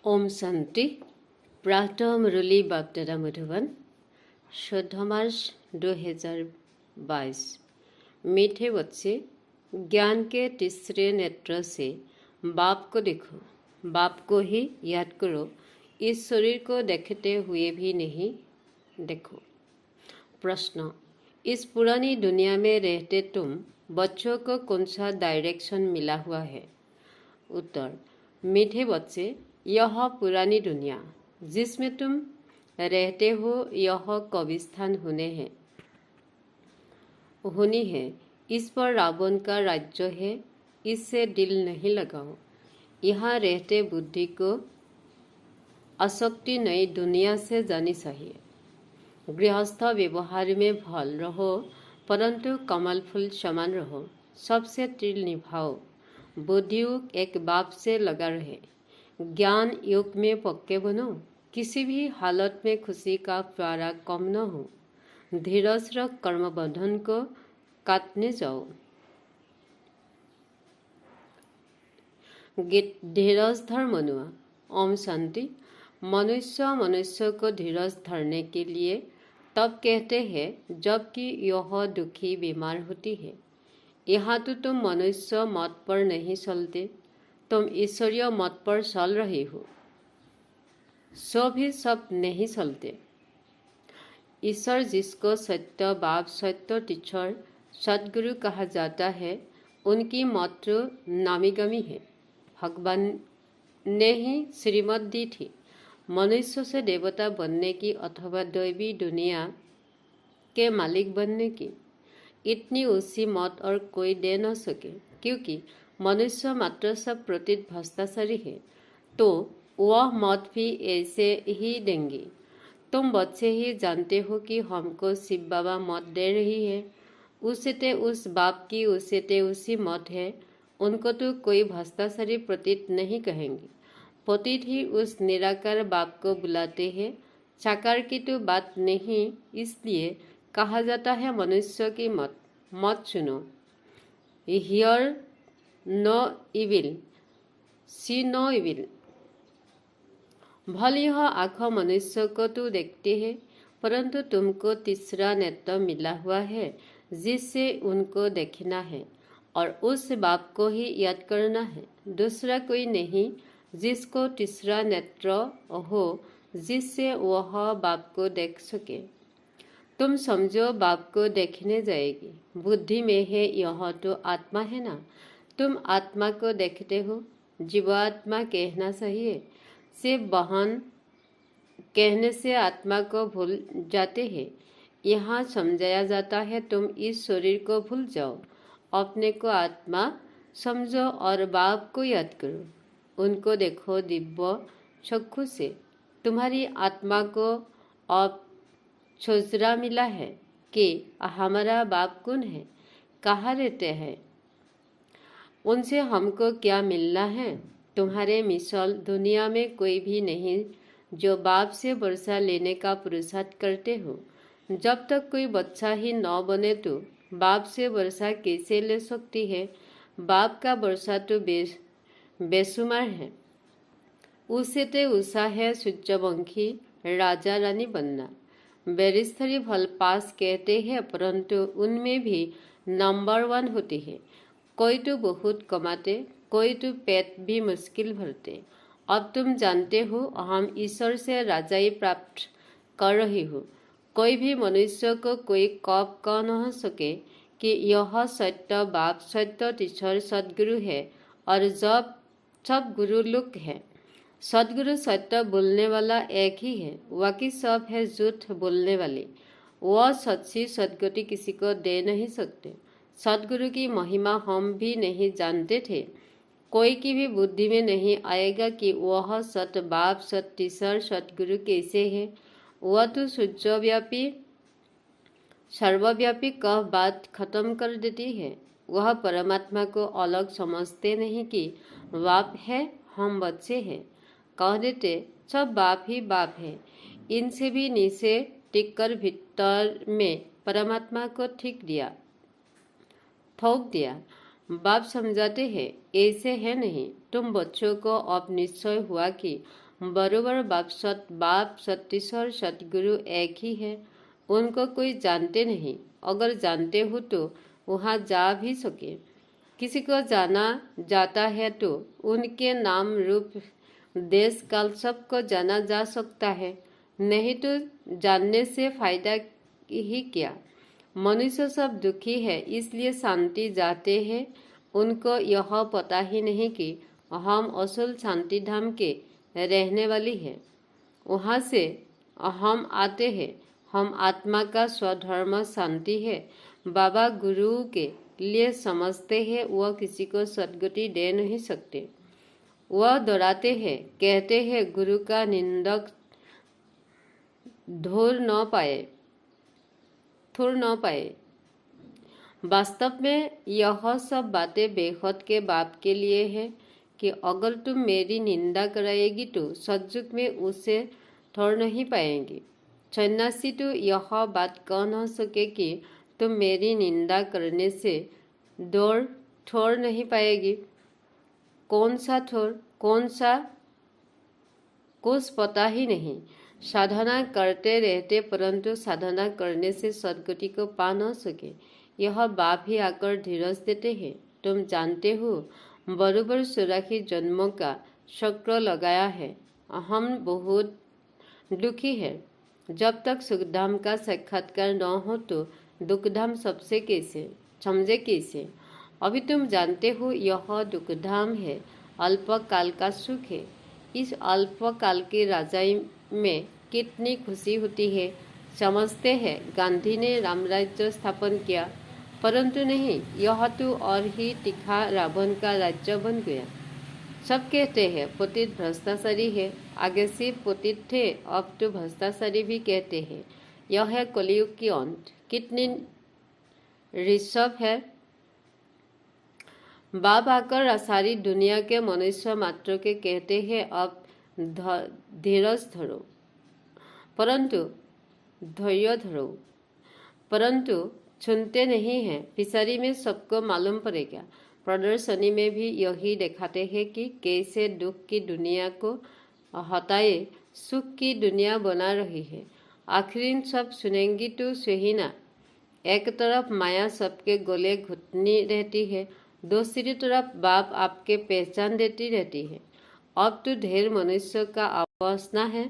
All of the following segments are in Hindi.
ओम शांति। प्रातः मुरली बागदादा मधुबन 14 मार्च 2022। मीठे बच्चे, ज्ञान के तीसरे नेत्र से बाप को देखो, बाप को ही याद करो। इस शरीर को देखते हुए भी नहीं देखो। प्रश्न, इस पुरानी दुनिया में रहते तुम बच्चों को कौन सा डायरेक्शन मिला हुआ है? उत्तर, मीठे बच्चे, यह पुरानी दुनिया जिसमें तुम रहते हो यह कब्रिस्तान होनी है। इस पर रावण का राज्य है, इससे दिल नहीं लगाओ। यहाँ रहते बुद्धि को आसक्ति नई दुनिया से जानी चाहिए। गृहस्थ व्यवहार में भल रहो, परंतु कमल फूल समान रहो। सबसे तिल निभाओ। बुद्धि एक बाप से लगा रहे। ज्ञान युग में पक्के बनो। किसी भी हालत में खुशी का प्यारा कम न हो। धीरज रख कर्म बंधन को काटने जाओ। धीरज धर मनुआ। ओम शांति। मनुष्य को धीरज धरने के लिए तब कहते हैं जबकि यह दुखी बीमार होती है। यहाँ तो तुम मनुष्य मत पर नहीं चलते, तुम ईश्वरीय मत पर चल रहे हो। सो भी सब नहीं चलते। ईश्वर जिसको सत्य बाप, सत्य टीचर, सदगुरु कहा जाता है, उनकी मत नामीगामी है। भगवान ने ही श्रीमत दी थी मनुष्य से देवता बनने की अथवा दैवी दुनिया के मालिक बनने की। इतनी ऊंची मत और कोई दे न सके, क्योंकि मनुष्य मात्र सब प्रतीत भ्रष्टाचारी है, तो वह मत भी ऐसे ही देंगे। तुम बच्चे ही जानते हो कि हमको शिव बाबा मत दे रही है। उससे उस बाप की उससे उसी मत है। उनको तो कोई भ्रष्टाचारी प्रतीत नहीं कहेंगे। पतित ही उस निराकार बाप को बुलाते हैं। साकार की तो बात नहीं, इसलिए कहा जाता है मनुष्य की मत सुनो। Hear no evil, see no evil. भले यह आँखों मनुष्य को तो देखते हैं, परंतु तुमको तीसरा नेत्र मिला हुआ है जिससे उनको देखना है और उस बाप को ही याद करना है। दूसरा कोई नहीं जिसको तीसरा नेत्र हो, जिससे वह बाप को देख सके। तुम समझो बाप को देखने जाएगी। बुद्धि में है यह तो आत्मा है ना। तुम आत्मा को देखते हो। जीवात्मा कहना चाहिए, से बहन कहने से आत्मा को भूल जाते हैं। यहाँ समझाया जाता है तुम इस शरीर को भूल जाओ, अपने को आत्मा समझो और बाप को याद करो। उनको देखो दिव्य चक्षु से। तुम्हारी आत्मा को अब छोजरा मिला है कि हमारा बाप कौन है, कहाँ रहते हैं, उनसे हमको क्या मिलना है। तुम्हारे मिसल दुनिया में कोई भी नहीं जो बाप से वर्षा लेने का पुरुषार्थ करते हो। जब तक कोई बच्चा ही न बने तो बाप से वर्षा कैसे ले सकती है। बाप का वर्षा तो बेसुमार है। उससे उषा है सूर्यवंशी राजा रानी बनना। बैरिस्टरी फल पास कहते हैं, परंतु उनमें भी नंबर 1 होती है। कोई तो बहुत कमाते, कोई तो पेट भी मुश्किल भरते। अब तुम जानते हो हम ईश्वर से राजाई प्राप्त कर रही हो। कोई भी मनुष्य को कोई कब कह न सके कि यह सत्य बाप, सत्य टीचर, सदगुरु है और जब सब गुरु लोग है। सदगुरु सत्य बोलने वाला एक ही है, बाकी सब है झूठ बोलने वाले। वह सच्ची सदगति किसी को दे नहीं सकते। सदगुरु की महिमा हम भी नहीं जानते थे। कोई की भी बुद्धि में नहीं आएगा कि वह सत बाप, सत टीचर, सतगुरु कैसे है। वह तो सूर्यव्यापी सर्वव्यापी कह बात खत्म कर देती है। वह परमात्मा को अलग समझते नहीं कि बाप है, हम बच्चे हैं। कह देते सब बाप ही बाप है। इनसे भी नीचे टिककर भीतर में परमात्मा को ठोक दिया। बाप समझाते हैं ऐसे है नहीं। तुम बच्चों को अब निश्चय हुआ कि बरोबर बाप सतीश्वर सतगुरु एक ही है। उनको कोई जानते नहीं, अगर जानते हो तो वहाँ जा भी सके। किसी को जाना जाता है तो उनके नाम रूप देश काल सबको जाना जा सकता है, नहीं तो जानने से फायदा ही क्या। मनुष्य सब दुखी है, इसलिए शांति जाते हैं। उनको यह पता ही नहीं कि हम असल शांति धाम के रहने वाली है। वहाँ से हम आते हैं। हम आत्मा का स्वधर्म शांति है। बाबा गुरु के लिए समझते हैं, वह किसी को सद्गति दे नहीं सकते। वह डराते हैं, कहते हैं गुरु का निंदक थूर न पाए। वास्तव में यह सब बातें बेखौद के बाप के लिए है कि अगर तुम मेरी निंदा कराएगी तो सतयुग में उसे छोड़ नहीं पाएंगी। सन्यासी तो यह बात कह न सके कि तुम मेरी निंदा करने से छोड़ नहीं पाएगी। कौन सा कुछ पता ही नहीं। साधना करते रहते परंतु साधना करने से सद्गति को पा न सके। यह बाप ही आकर धीरज देते हैं। तुम जानते हो, बरोबर 84 जन्मों का चक्र लगाया है। हम बहुत दुखी है। जब तक सुखधाम का साक्षात्कार न हो तो दुखधाम सबसे कैसे समझे कैसे। अभी तुम जानते हो यह दुखधाम है, अल्पकाल का सुख है। इस अल्पकाल की राजाई में कितनी खुशी होती है। समझते हैं गांधी ने रामराज्य स्थापन किया, परंतु नहीं, यह तो और ही तीखा रावण का राज्य बन गया। सब कहते हैं पतित भ्रष्टाचारी है। आगे से पतित थे, अब तो भ्रष्टाचारी भी कहते हैं। यह है कलयुग की अंत। कितनी ऋषभ है। बाप आकर सारी दुनिया के मनुष्य मात्र के कहते हैं अब धीरज धरो, परंतु धैर्य धरो, परंतु सुनते नहीं हैं। पिछाड़ी में सबको मालूम पड़ेगा। प्रदर्शनी में भी यही दिखाते हैं कि कैसे दुख की दुनिया को हटाए सुख की दुनिया बना रही है। आखिर सब सुनेंगी तो सही ना। एक तरफ माया सबके गले घुटनी रहती है, दूसरी तरफ बाप आपके पहचान देती रहती है। अब तो ढेर मनुष्य का अवस्था है।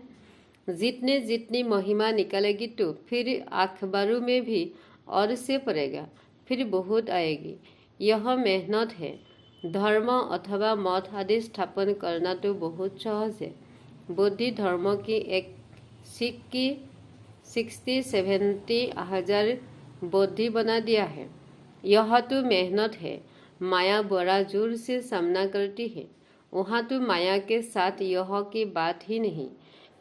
जितनी महिमा निकालेगी तो फिर अखबारों में भी और से पड़ेगा, फिर बहुत आएगी। यह मेहनत है। धर्म अथवा मत आदि स्थापन करना तो बहुत सहज है। बुद्धि धर्म की एक सिख की 60-70 हजार बुद्धि बना दिया है। यह तो मेहनत है। माया बड़ा जोर से सामना करती है। वहाँ तो माया के साथ यह की बात ही नहीं।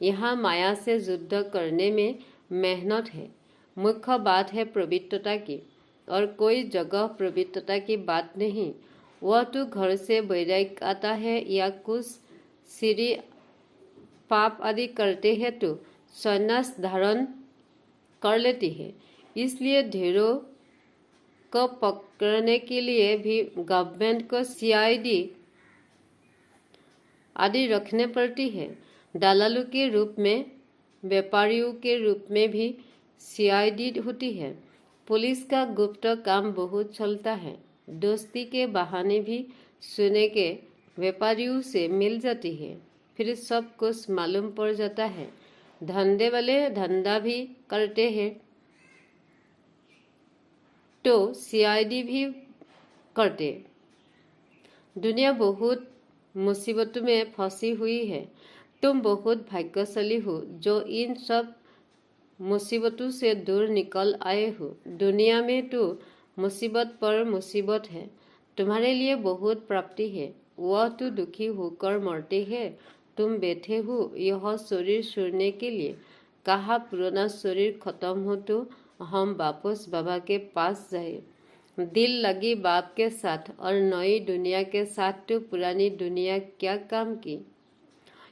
यहाँ माया से युद्ध करने में मेहनत है। मुख्य बात है पवित्रता की, और कोई जगह पवित्रता की बात नहीं। वह तो घर से वैराग्य आता है या कुछ सीढ़ी पाप आदि करते हैं तो संन्यास धारण कर लेती है। इसलिए ढेरों को पकड़ने के लिए भी गवर्नमेंट को CID आदि रखने पड़ती है। दलालों के रूप में, व्यापारियों के रूप में भी CID होती है। पुलिस का गुप्त काम बहुत चलता है। दोस्ती के बहाने भी सोने के व्यापारियों से मिल जाती है। फिर सब कुछ मालूम पड़ जाता है। धंधे वाले धंधा भी करते हैं तो CID भी करते। दुनिया बहुत मुसीबतों में फंसी हुई है। तुम बहुत भाग्यशाली हो जो इन सब मुसीबतों से दूर निकल आए हो। दुनिया में तो मुसीबत पर मुसीबत है। तुम्हारे लिए बहुत प्राप्ति है। वह तो दुखी होकर मरते हैं। तुम बैठे हो यह शरीर छोड़ने के लिए। कहा पुराना शरीर खत्म हो तो हम वापस बाबा के पास जाए। दिल लगी बाप के साथ और नई दुनिया के साथ, तो पुरानी दुनिया क्या काम की।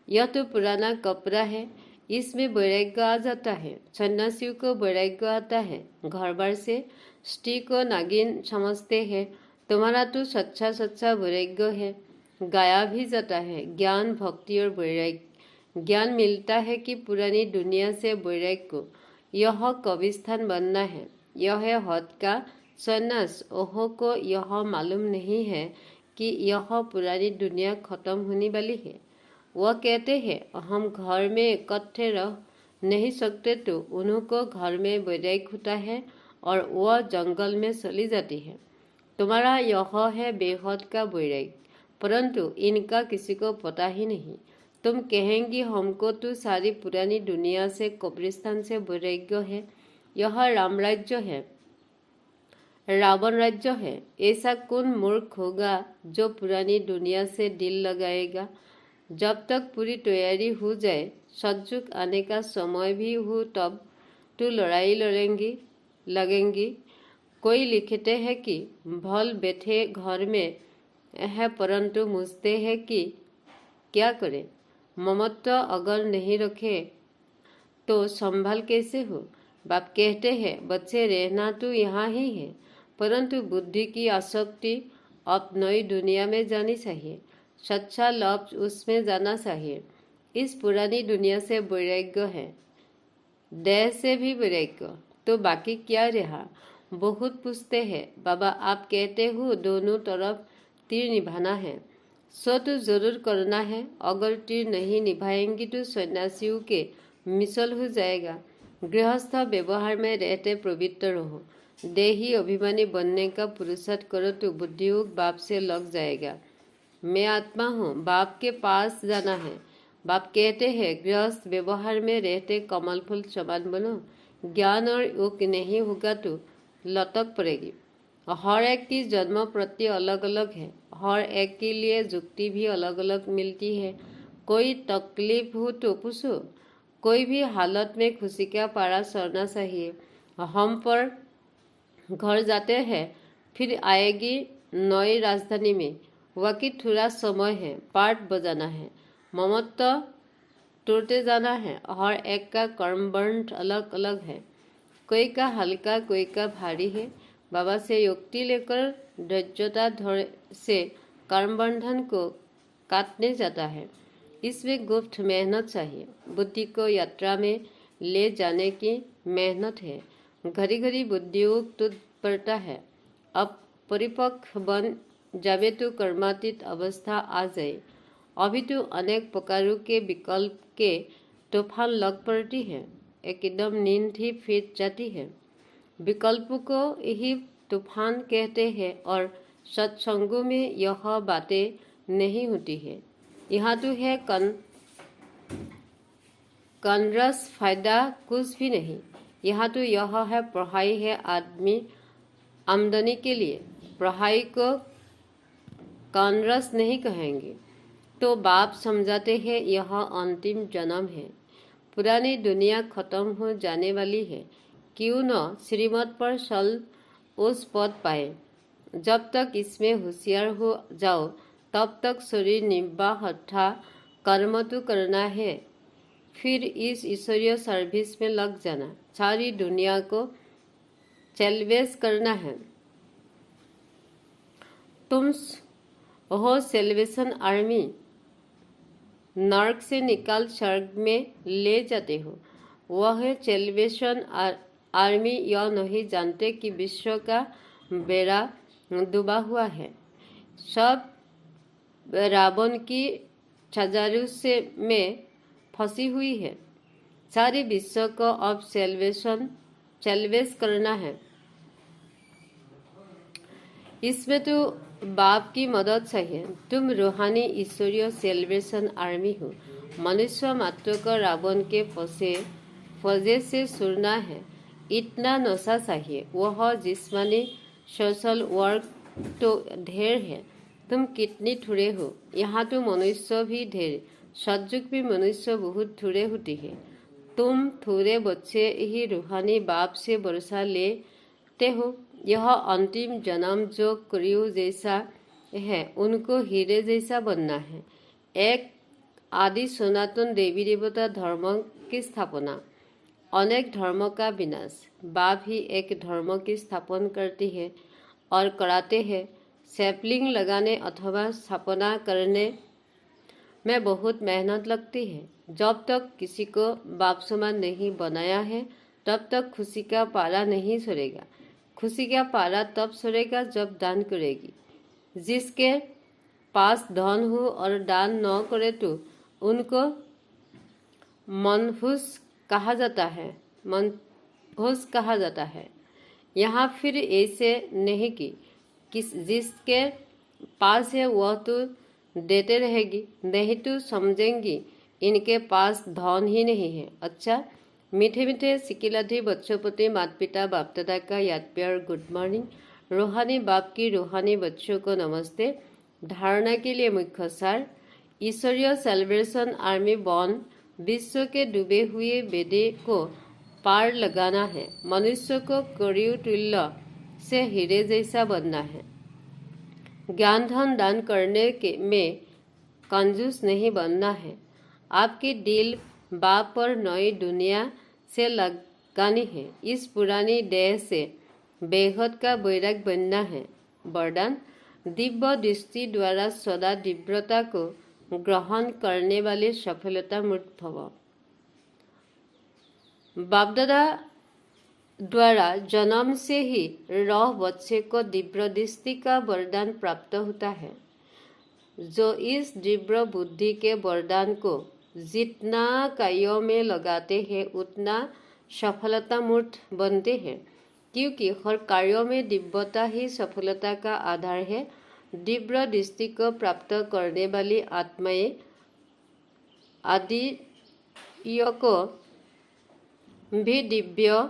यह तो पुराना कपड़ा है, इसमें वैराग्य आ जाता है। सन्यासियों को वैराग्य आता है। घर बार से स्त्री को नागिन समझते हैं। तुम्हारा तो सच्चा वैराग्य है, गाया भी जाता है। ज्ञान भक्ति और वैराग्य ज्ञान मिलता है कि पुरानी दुनिया से वैराग्य यह कब्रिस्तान बनना है, यह है हद का संन्यास। ओहो को यह मालूम नहीं है कि यह पुरानी दुनिया खत्म होने वाली है। वह कहते हैं हम घर में इकट्ठे रह नहीं सकते, तो उनको घर में वैराग्य होता है और वह जंगल में चली जाती है। तुम्हारा यह है बेहद का वैराग्य, परंतु इनका किसी को पता ही नहीं। तुम कहेंगी हमको तो सारी पुरानी दुनिया से कब्रिस्तान से वैराग्य है, यह राम राज्य है, रावण राज्य है। ऐसा कौन मूर्ख होगा जो पुरानी दुनिया से दिल लगाएगा। जब तक पूरी तैयारी हो जाए, सतयुग आने का समय भी हो, तब तो लड़ाई लगेंगी। कोई लिखते हैं कि भल बैठे घर में है, परंतु मुझते हैं कि क्या करें। ममत्व अगर नहीं रखे तो संभाल कैसे हो। बाप कहते हैं बच्चे रहना तो यहाँ ही है, परंतु बुद्धि की आसक्ति अब नई दुनिया में जानी चाहिए, सच्चा लफ्ज उसमें जाना चाहिए। इस पुरानी दुनिया से वैराग्य है, देह से भी वैराग्य, तो बाकी क्या रहा। बहुत पूछते हैं बाबा आप कहते हो दोनों तरफ तीर निभाना है, सो तो जरूर करना है। अगर तीर नहीं निभाएंगी तो सन्यासियों के मिसल हो जाएगा। गृहस्थ व्यवहार में रहते पवित्र रहो, देही अभिमानी बनने का पुरुषार्थ करो तो बुद्धियोग बाप से लग जाएगा। मैं आत्मा हूँ, बाप के पास जाना है। बाप कहते हैं गृहस्थ व्यवहार में रहते कमल फूल समान बनो। ज्ञान और योग नहीं होगा तो लटक पड़ेगी। हर एक की जन्म प्रति अलग अलग है, हर एक के लिए जुक्ति भी अलग अलग मिलती है। कोई तकलीफ हो तो पूछो, कोई भी हालत में खुशी का पारा चढ़ना चाहिए। हम पर घर जाते हैं, फिर आएगी नई राजधानी में, वकी थोड़ा समय है, पाठ बजाना है, ममत्व तोड़ते जाना है। हर एक का कर्मबंध अलग अलग है, कोई का हल्का कोई का भारी है। बाबा से युक्ति लेकर धैर्यता से कर्मबंधन को काटने जाता है। इसमें गुप्त मेहनत चाहिए, बुद्धि को यात्रा में ले जाने की मेहनत है। घड़ी घड़ी बुद्धियोग टूट पड़ता है। अब परिपक्व बन जावे तो कर्मातीत अवस्था आ जाए। अभी तो अनेक प्रकारों के विकल्प के तूफान लग पड़ती है, एकदम नींद ही फिर जाती है। विकल्पों को यही तूफान कहते हैं और सत्संगों में यह बातें नहीं होती है। यहाँ तो है कनरस, फायदा कुछ भी नहीं। यहाँ तो यह है पढ़ाई है आदमी आमदनी के लिए, पढ़ाई को कनरस नहीं कहेंगे। तो बाप समझाते हैं यह अंतिम जन्म है, पुरानी दुनिया खत्म हो जाने वाली है। क्यों न श्रीमत पर चल उस पद पाए। जब तक इसमें होशियार हो जाओ तब तक शरीर निर्वाह अर्थात कर्म तो करना है, फिर इस ईश्वरीय सर्विस में लग जाना, सारी दुनिया को सेल्वेज करना है। तुम हो सेल्वेशन आर्मी, नर्क से निकाल स्वर्ग में ले जाते हो। वह है सेल्वेशन आर्मी। यह नहीं जानते कि विश्व का बेड़ा डूबा हुआ है, सब रावण की छजारू से में फंसी हुई है। सारे विश्व को अब सेल्वेज करना है। इसमें तो बाप की मदद चाहिए। तुम रूहानी ईश्वरीय सेल्वेशन आर्मी हो। मनुष्य मात्र को रावण के फौजे से सुरना है, इतना नशा चाहिए। वह जिस्मानी सोशल वर्क तो ढेर है, तुम कितनी थोड़े हो। यहाँ तो मनुष्य भी ढेर, सतयुग भी मनुष्य बहुत थोड़े होती है। तुम थोड़े बच्चे ही रूहानी बाप से भरोसा लेते हो। यह अंतिम जन्म जो क्रियो जैसा है, उनको हीरे जैसा बनना है। एक आदि सनातन देवी देवता धर्म की स्थापना, अनेक धर्म का विनाश। बाप ही एक धर्म की स्थापना करती है और कराते हैं। सैपलिंग लगाने अथवा स्थापना करने में बहुत मेहनत लगती है। जब तक किसी को बाप समान नहीं बनाया है तब तक खुशी का पारा नहीं सरेगा। खुशी का पारा तब सरेगा जब दान करेगी। जिसके पास धन हो और दान न करे तो उनको मनहूस कहा जाता है। यहाँ फिर ऐसे नहीं कि जिसके पास है वह तो देते रहेगी, नहीं तो समझेंगी इनके पास धन ही नहीं है। अच्छा, मीठे मीठे सिकिलाधी बच्चों प्रति माता पिता बाप दादा का याद प्यार गुड मॉर्निंग। रूहानी बाप की रूहानी बच्चों को नमस्ते। धारणा के लिए मुख्य सार, ईश्वरीय सेलिब्रेशन आर्मी बॉन्ड विश्व के डूबे हुए बेड़े को पार लगाना है। मनुष्य को कड़ियों तुल्य से हीरे जैसा बनना है। ज्ञान धन दान करने के में कंजूस नहीं बनना है। आपके दिल बाप पर नई दुनिया से लगानी है। इस पुरानी देह से बेहद का वैराग बनना है। वरदान, दिव्य दृष्टि द्वारा सदा दिव्यता को ग्रहण करने वाले सफलता मूर्त भव। बाप दादा द्वारा जन्म से ही रह बच्चे को दिव्य दृष्टि का वरदान प्राप्त होता है। जो इस दिव्य बुद्धि के वरदान को जितना कार्यों में लगाते हैं उतना सफलता मूर्त बनते हैं, क्योंकि हर कार्यों में दिव्यता ही सफलता का आधार है। दिव्य दृष्टि को प्राप्त करने वाली आत्माएं आदियों को भी दिव्य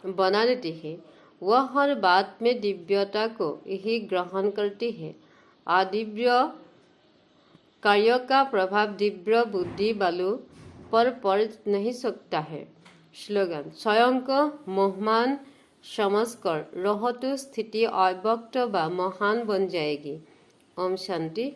बना देती है। वह हर बात में दिव्यता को ही ग्रहण करती है। अदिव्य कार्यों का प्रभाव दिव्य बुद्धि वालों पर पड़ नहीं सकता है। स्लोगन, स्वयं को मोहमान समझकर रहो तो स्थिति अव्यक्त व महान बन जाएगी। ओम शांति।